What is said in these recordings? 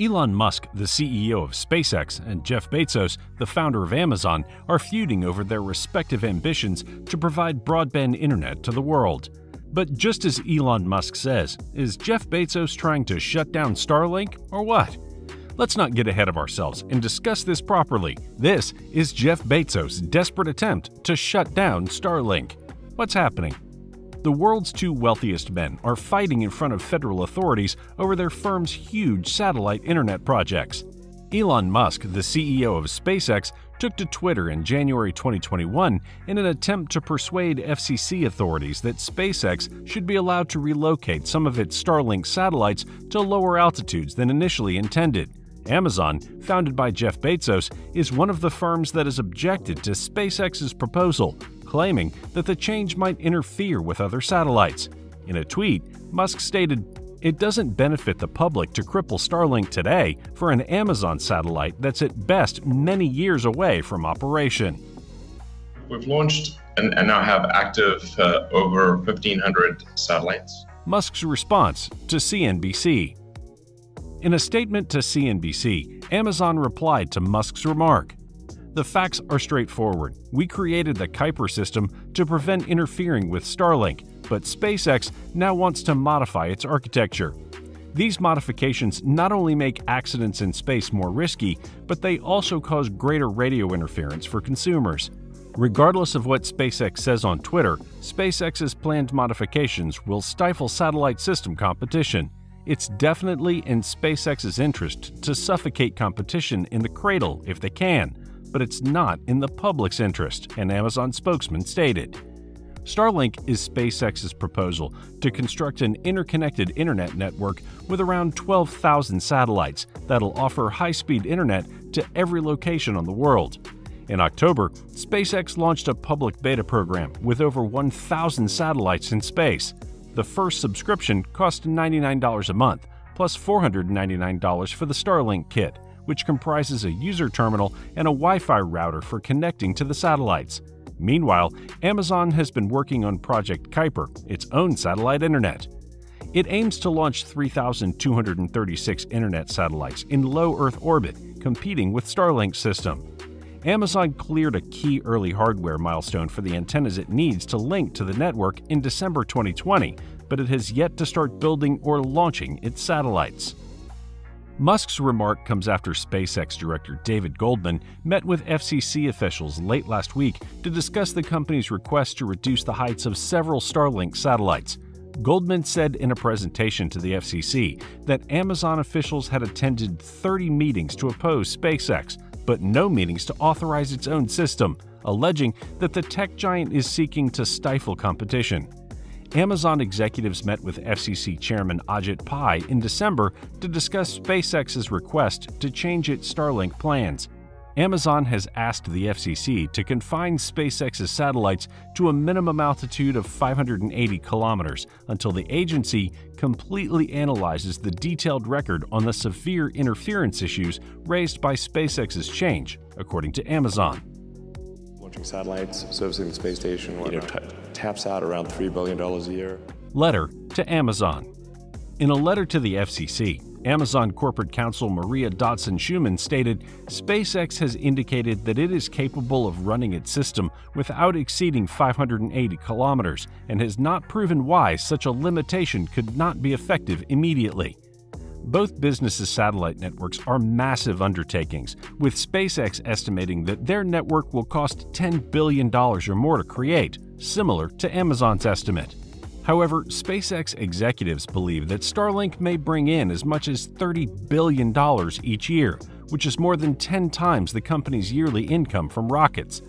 Elon Musk, the CEO of SpaceX, and Jeff Bezos, the founder of Amazon, are feuding over their respective ambitions to provide broadband internet to the world. But just as Elon Musk says, is Jeff Bezos trying to shut down Starlink or what? Let's not get ahead of ourselves and discuss this properly. This is Jeff Bezos' desperate attempt to shut down Starlink. What's happening? The world's two wealthiest men are fighting in front of federal authorities over their firm's huge satellite internet projects. Elon Musk, the CEO of SpaceX, took to Twitter in January 2021 in an attempt to persuade FCC authorities that SpaceX should be allowed to relocate some of its Starlink satellites to lower altitudes than initially intended. Amazon, founded by Jeff Bezos, is one of the firms that has objected to SpaceX's proposal, claiming that the change might interfere with other satellites. In a tweet, Musk stated, "It doesn't benefit the public to cripple Starlink today for an Amazon satellite that's at best many years away from operation." We've launched and now have active over 1,500 satellites. Musk's response to CNBC. In a statement to CNBC, Amazon replied to Musk's remark, "The facts are straightforward. We created the Kuiper system to prevent interfering with Starlink, but SpaceX now wants to modify its architecture. These modifications not only make accidents in space more risky, but they also cause greater radio interference for consumers." Regardless of what SpaceX says on Twitter, SpaceX's planned modifications will stifle satellite system competition. It's definitely in SpaceX's interest to suffocate competition in the cradle if they can, but it's not in the public's interest, an Amazon spokesman stated. Starlink is SpaceX's proposal to construct an interconnected internet network with around 12,000 satellites that'll offer high-speed internet to every location on the world. In October, SpaceX launched a public beta program with over 1,000 satellites in space. The first subscription cost $99 a month, plus $499 for the Starlink kit, which comprises a user terminal and a Wi-Fi router for connecting to the satellites. Meanwhile, Amazon has been working on Project Kuiper, its own satellite internet. It aims to launch 3,236 internet satellites in low Earth orbit, competing with Starlink's system. Amazon cleared a key early hardware milestone for the antennas it needs to link to the network in December 2020, but it has yet to start building or launching its satellites. Musk's remark comes after SpaceX director David Goldman met with FCC officials late last week to discuss the company's request to reduce the heights of several Starlink satellites. Goldman said in a presentation to the FCC that Amazon officials had attended 30 meetings to oppose SpaceX, but no meetings to authorize its own system, alleging that the tech giant is seeking to stifle competition. Amazon executives met with FCC Chairman Ajit Pai in December to discuss SpaceX's request to change its Starlink plans. Amazon has asked the FCC to confine SpaceX's satellites to a minimum altitude of 580 kilometers until the agency completely analyzes the detailed record on the severe interference issues raised by SpaceX's change, according to Amazon. Launching satellites, servicing the space station, taps out around $3 billion a year. Letter to Amazon. In a letter to the FCC, Amazon corporate counsel Maria Dodson-Schumann stated, SpaceX has indicated that it is capable of running its system without exceeding 580 kilometers and has not proven why such a limitation could not be effective immediately. Both businesses' satellite networks are massive undertakings, with SpaceX estimating that their network will cost $10 billion or more to create, similar to Amazon's estimate. However, SpaceX executives believe that Starlink may bring in as much as $30 billion each year, which is more than 10 times the company's yearly income from rockets.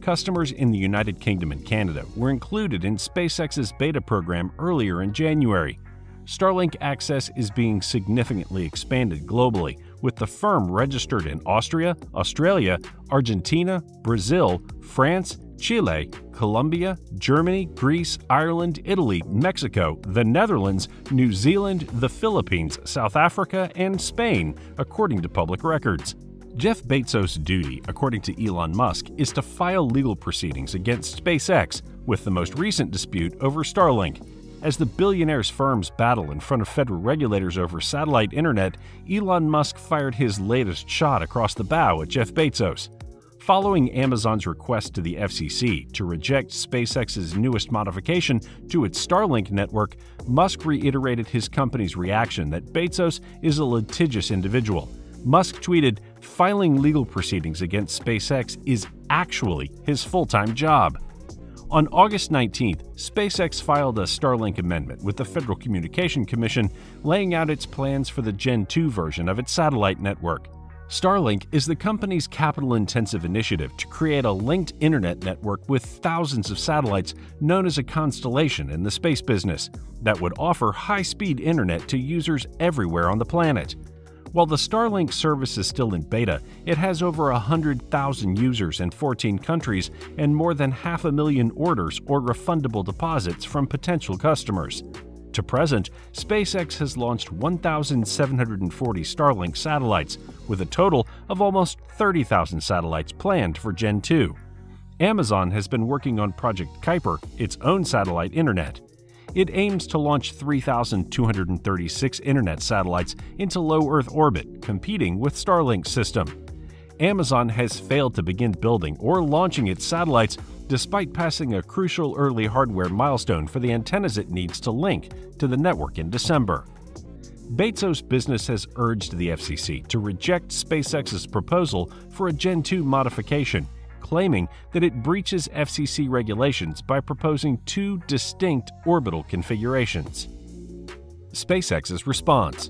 Customers in the United Kingdom and Canada were included in SpaceX's beta program earlier in January. Starlink access is being significantly expanded globally, with the firm registered in Austria, Australia, Argentina, Brazil, France, Chile, Colombia, Germany, Greece, Ireland, Italy, Mexico, the Netherlands, New Zealand, the Philippines, South Africa, and Spain, according to public records. Jeff Bezos' duty, according to Elon Musk, is to file legal proceedings against SpaceX, with the most recent dispute over Starlink. As the billionaire's firms battle in front of federal regulators over satellite internet, Elon Musk fired his latest shot across the bow at Jeff Bezos. Following Amazon's request to the FCC to reject SpaceX's newest modification to its Starlink network, Musk reiterated his company's reaction that Bezos is a litigious individual. Musk tweeted, "Filing legal proceedings against SpaceX is actually his full-time job." On August 19th, SpaceX filed a Starlink amendment with the Federal Communication Commission, laying out its plans for the Gen 2 version of its satellite network. Starlink is the company's capital-intensive initiative to create a linked internet network with thousands of satellites known as a constellation in the space business that would offer high-speed internet to users everywhere on the planet. While the Starlink service is still in beta, it has over 100,000 users in 14 countries and more than 500,000 orders or refundable deposits from potential customers. To present, SpaceX has launched 1,740 Starlink satellites, with a total of almost 30,000 satellites planned for Gen 2. Amazon has been working on Project Kuiper, its own satellite internet. It aims to launch 3,236 internet satellites into low Earth orbit, competing with Starlink's system. Amazon has failed to begin building or launching its satellites despite passing a crucial early hardware milestone for the antennas it needs to link to the network in December. Bezos' business has urged the FCC to reject SpaceX's proposal for a Gen 2 modification, claiming that it breaches FCC regulations by proposing two distinct orbital configurations. SpaceX's response.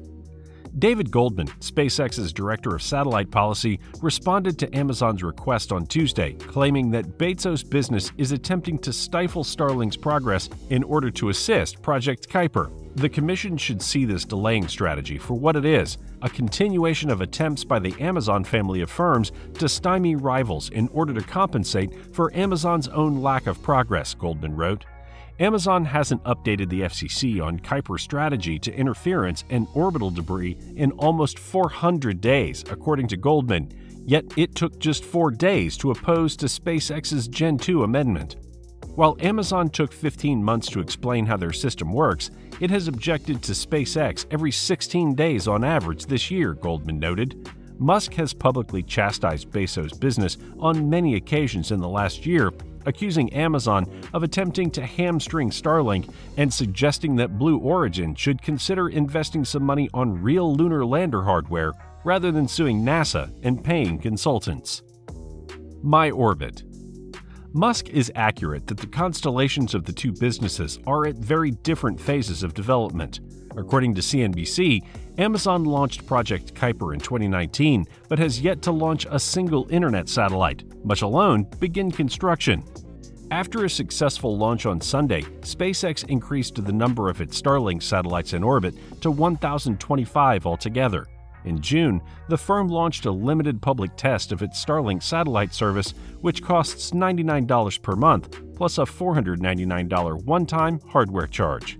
David Goldman, SpaceX's director of satellite policy, responded to Amazon's request on Tuesday, claiming that Bezos' business is attempting to stifle Starlink's progress in order to assist Project Kuiper. The Commission should see this delaying strategy for what it is, a continuation of attempts by the Amazon family of firms to stymie rivals in order to compensate for Amazon's own lack of progress, Goldman wrote. Amazon hasn't updated the FCC on Kuiper's strategy to interference and orbital debris in almost 400 days, according to Goldman, yet it took just 4 days to oppose to SpaceX's Gen 2 amendment. While Amazon took 15 months to explain how their system works, it has objected to SpaceX every 16 days on average this year, Goldman noted. Musk has publicly chastised Bezos' business on many occasions in the last year, accusing Amazon of attempting to hamstring Starlink and suggesting that Blue Origin should consider investing some money on real lunar lander hardware rather than suing NASA and paying consultants. My Orbit. Musk is accurate that the constellations of the two businesses are at very different phases of development. According to CNBC, Amazon launched Project Kuiper in 2019, but has yet to launch a single internet satellite, much alone begin construction. After a successful launch on Sunday, SpaceX increased the number of its Starlink satellites in orbit to 1,025 altogether. In June, the firm launched a limited public test of its Starlink satellite service, which costs $99 per month, plus a $499 one-time hardware charge.